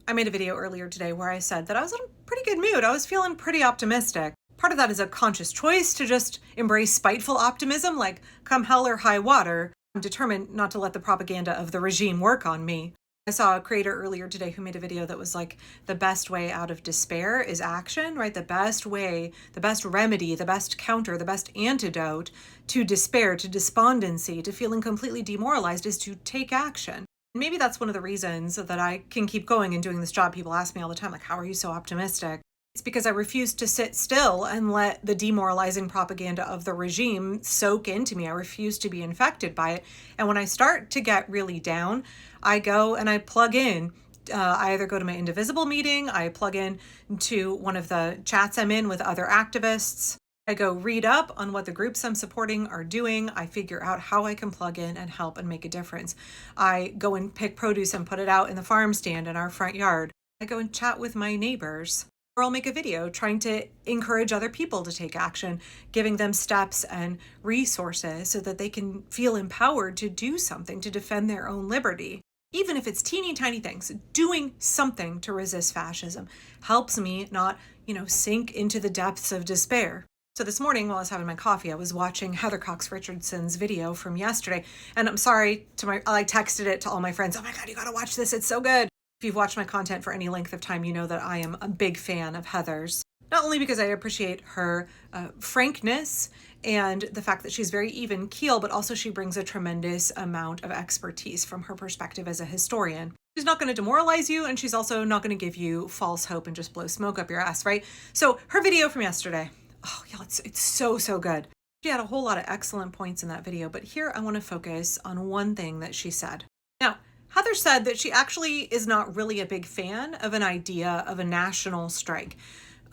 I made a video earlier today where I said that I was in a pretty good mood. I was feeling pretty optimistic. Part of that is a conscious choice to just embrace spiteful optimism, like come hell or high water. I'm determined not to let the propaganda of the regime work on me. I saw a creator earlier today who made a video that was like, the best way out of despair is action, right? The best way, the best remedy, the best counter, the best antidote to despair, to despondency, to feeling completely demoralized is to take action. Maybe that's one of the reasons that I can keep going and doing this job. People ask me all the time, like, how are you so optimistic? It's because I refuse to sit still and let the demoralizing propaganda of the regime soak into me. I refuse to be infected by it. And when I start to get really down, I go and I plug in. I either go to my Indivisible meeting, I plug in to one of the chats I'm in with other activists. I go read up on what the groups I'm supporting are doing. I figure out how I can plug in and help and make a difference. I go and pick produce and put it out in the farm stand in our front yard. I go and chat with my neighbors. Or I'll make a video trying to encourage other people to take action, giving them steps and resources so that they can feel empowered to do something to defend their own liberty. Even if it's teeny tiny things, doing something to resist fascism helps me not, sink into the depths of despair. So this morning while I was having my coffee, I was watching Cox Richardson's video from yesterday. And I'm sorry I texted it to all my friends. Oh my God, you gotta watch this. It's so good. If you've watched my content for any length of time, you know that I am a big fan of Heather's. Not only because I appreciate her frankness and the fact that she's very even keel, but also she brings a tremendous amount of expertise from her perspective as a historian. She's not going to demoralize you, and she's also not going to give you false hope and just blow smoke up your ass, right? So her video from yesterday, oh yeah, it's so good. She had a whole lot of excellent points in that video, but here I want to focus on one thing that she said. Now, Heather said that she actually is not really a big fan of an idea of a national strike.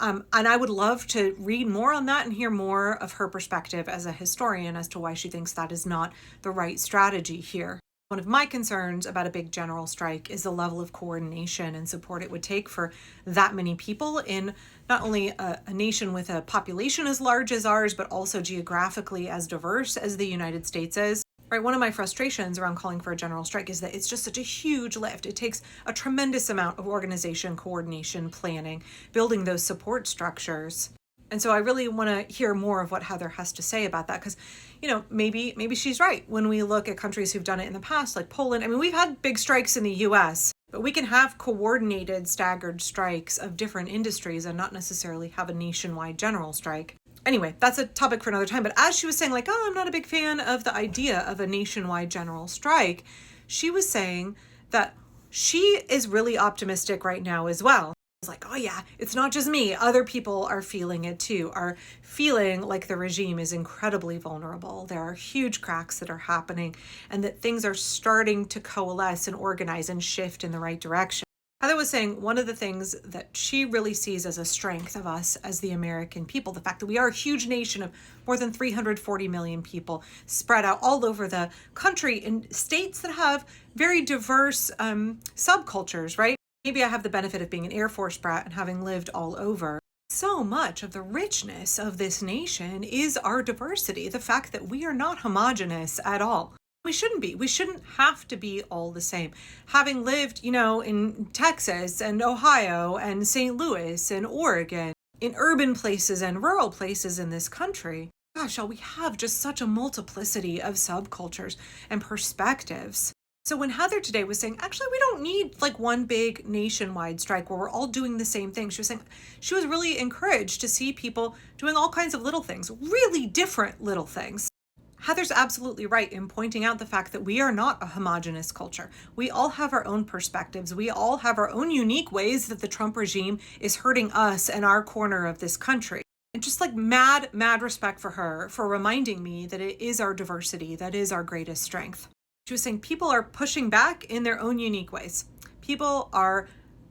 And I would love to read more on that and hear more of her perspective as a historian as to why she thinks that is not the right strategy here. One of my concerns about a big general strike is the level of coordination and support it would take for that many people in not only a nation with a population as large as ours, but also geographically as diverse as the United States is. Right, one of my frustrations around calling for a general strike is that it's just such a huge lift. It takes a tremendous amount of organization, coordination, planning, building those support structures. And so I really want to hear more of what Heather has to say about that because, maybe she's right. When we look at countries who've done it in the past, like Poland, we've had big strikes in the US, but we can have coordinated, staggered strikes of different industries and not necessarily have a nationwide general strike. Anyway, that's a topic for another time. But as she was saying, I'm not a big fan of the idea of a nationwide general strike, she was saying that she is really optimistic right now as well. It's like, oh yeah, it's not just me. Other people are feeling it too, are feeling like the regime is incredibly vulnerable. There are huge cracks that are happening and that things are starting to coalesce and organize and shift in the right direction. Heather was saying one of the things that she really sees as a strength of us as the American people, the fact that we are a huge nation of more than 340 million people spread out all over the country in states that have very diverse subcultures, right? Maybe I have the benefit of being an Air Force brat and having lived all over. So much of the richness of this nation is our diversity, the fact that we are not homogenous at all. We shouldn't be. We shouldn't have to be all the same. Having lived, in Texas and Ohio and St. Louis and Oregon, in urban places and rural places in this country, gosh, we have just such a multiplicity of subcultures and perspectives. So when Heather today was saying, actually, we don't need one big nationwide strike where we're all doing the same thing. She was saying she was really encouraged to see people doing all kinds of little things, really different little things. Heather's absolutely right in pointing out the fact that we are not a homogenous culture. We all have our own perspectives. We all have our own unique ways that the Trump regime is hurting us and our corner of this country. And just mad respect for her for reminding me that it is our diversity that is our greatest strength. She was saying people are pushing back in their own unique ways. People are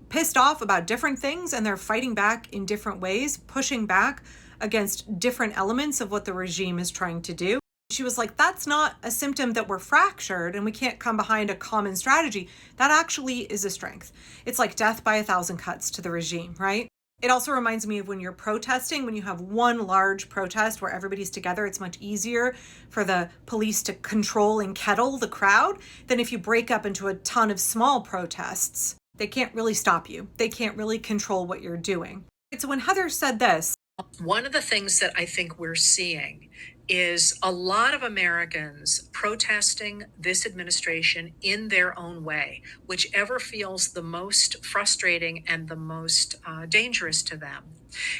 pissed off about different things and they're fighting back in different ways, pushing back against different elements of what the regime is trying to do. She was like, that's not a symptom that we're fractured and we can't come behind a common strategy. That actually is a strength. It's like death by 1,000 cuts to the regime, right? It also reminds me of when you're protesting, when you have one large protest where everybody's together, it's much easier for the police to control and kettle the crowd than if you break up into a ton of small protests. They can't really stop you. They can't really control what you're doing. So when Heather said this, one of the things that I think we're seeing is a lot of Americans protesting this administration in their own way, whichever feels the most frustrating and the most dangerous to them.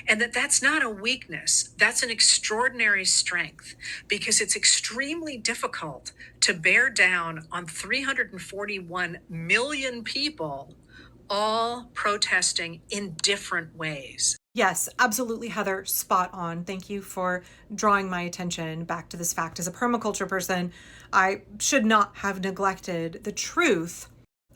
And that's not a weakness, that's an extraordinary strength, because it's extremely difficult to bear down on 341 million people all protesting in different ways. yes, absolutely, Heather, spot on. Thank you for drawing my attention back to this fact. As a permaculture person, I should not have neglected the truth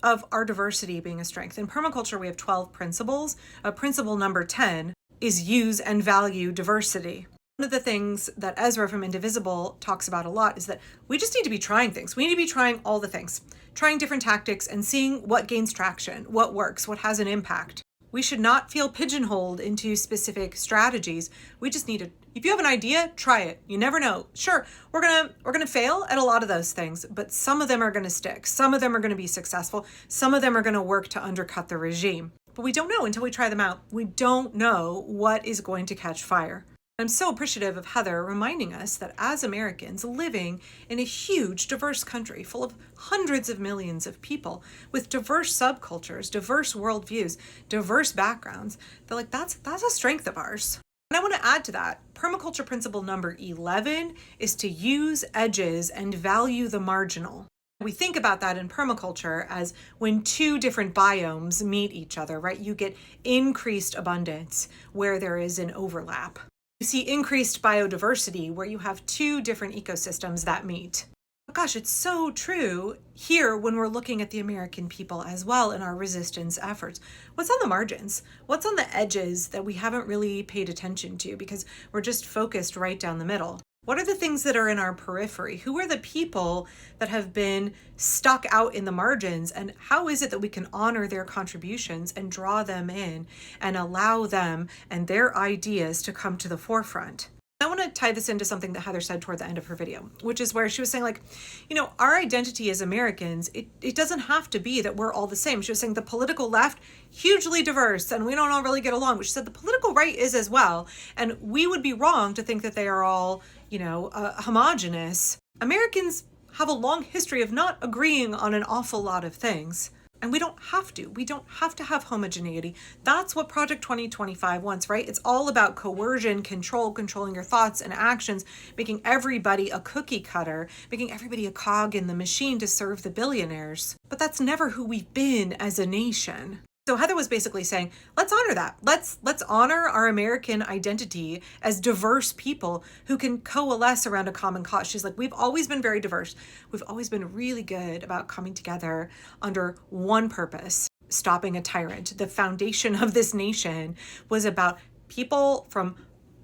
of our diversity being a strength. In permaculture, we have 12 principles. Principle number 10 is use and value diversity. One of the things that Ezra from Indivisible talks about a lot is that we just need to be trying things. We need to be trying all the things, trying different tactics and seeing what gains traction, what works, what has an impact. We should not feel pigeonholed into specific strategies. We just need to, if you have an idea, try it. You never know. Sure, we're gonna fail at a lot of those things, but some of them are gonna stick. Some of them are gonna be successful. Some of them are gonna work to undercut the regime. But we don't know until we try them out. We don't know what is going to catch fire. I'm so appreciative of Heather reminding us that as Americans living in a huge, diverse country full of hundreds of millions of people with diverse subcultures, diverse worldviews, diverse backgrounds, that's a strength of ours. And I want to add to that, permaculture principle number 11 is to use edges and value the marginal. We think about that in permaculture as when two different biomes meet each other, right? You get increased abundance where there is an overlap. You see increased biodiversity where you have two different ecosystems that meet. But gosh, it's so true here when we're looking at the American people as well in our resistance efforts. What's on the margins? What's on the edges that we haven't really paid attention to because we're just focused right down the middle? What are the things that are in our periphery? Who are the people that have been stuck out in the margins? And how is it that we can honor their contributions and draw them in and allow them and their ideas to come to the forefront? I want to tie this into something that Heather said toward the end of her video, which is where she was saying, our identity as Americans, it doesn't have to be that we're all the same. She was saying the political left, hugely diverse, and we don't all really get along, which she said the political right is as well. And we would be wrong to think that they are all, homogenous. Americans have a long history of not agreeing on an awful lot of things. And we don't have to. We don't have to have homogeneity. That's what Project 2025 wants, right? It's all about coercion, controlling your thoughts and actions, making everybody a cookie cutter, making everybody a cog in the machine to serve the billionaires. But that's never who we've been as a nation. So Heather was basically saying, let's honor that. Let's honor our American identity as diverse people who can coalesce around a common cause. She's like, we've always been very diverse. We've always been really good about coming together under one purpose, stopping a tyrant. The foundation of this nation was about people from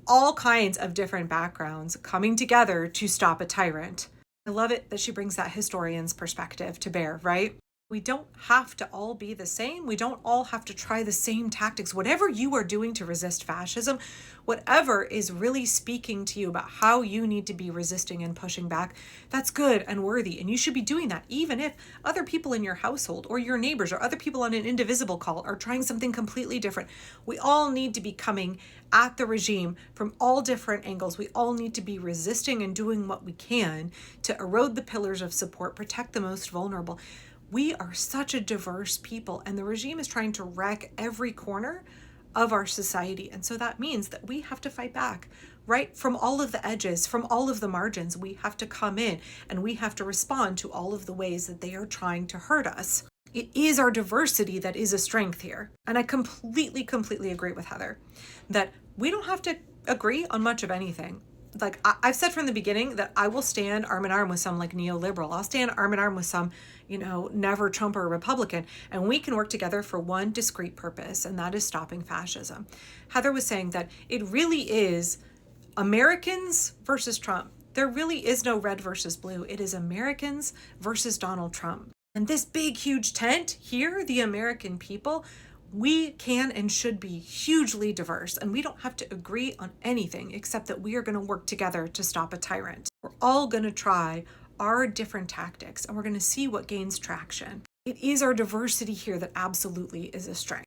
all kinds of different backgrounds coming together to stop a tyrant. I love it that she brings that historian's perspective to bear, right? We don't have to all be the same. We don't all have to try the same tactics. Whatever you are doing to resist fascism, whatever is really speaking to you about how you need to be resisting and pushing back, that's good and worthy. And you should be doing that, even if other people in your household or your neighbors or other people on an indivisible call are trying something completely different. We all need to be coming at the regime from all different angles. We all need to be resisting and doing what we can to erode the pillars of support, protect the most vulnerable. We are such a diverse people, and the regime is trying to wreck every corner of our society. And so that means that we have to fight back, right? From all of the edges, from all of the margins, we have to come in and we have to respond to all of the ways that they are trying to hurt us. It is our diversity that is a strength here. And I completely agree with Heather that we don't have to agree on much of anything. Like I've said from the beginning that I will stand arm in arm with some neoliberal. I'll stand arm in arm with some, never Trumper Republican, and we can work together for one discrete purpose, and that is stopping fascism. Heather was saying that it really is Americans versus Trump. There really is no red versus blue. It is Americans versus Donald Trump. And this big, huge tent here, the American people, we can and should be hugely diverse, and we don't have to agree on anything except that we are going to work together to stop a tyrant. We're all going to try our different tactics, and we're going to see what gains traction. It is our diversity here that absolutely is a strength.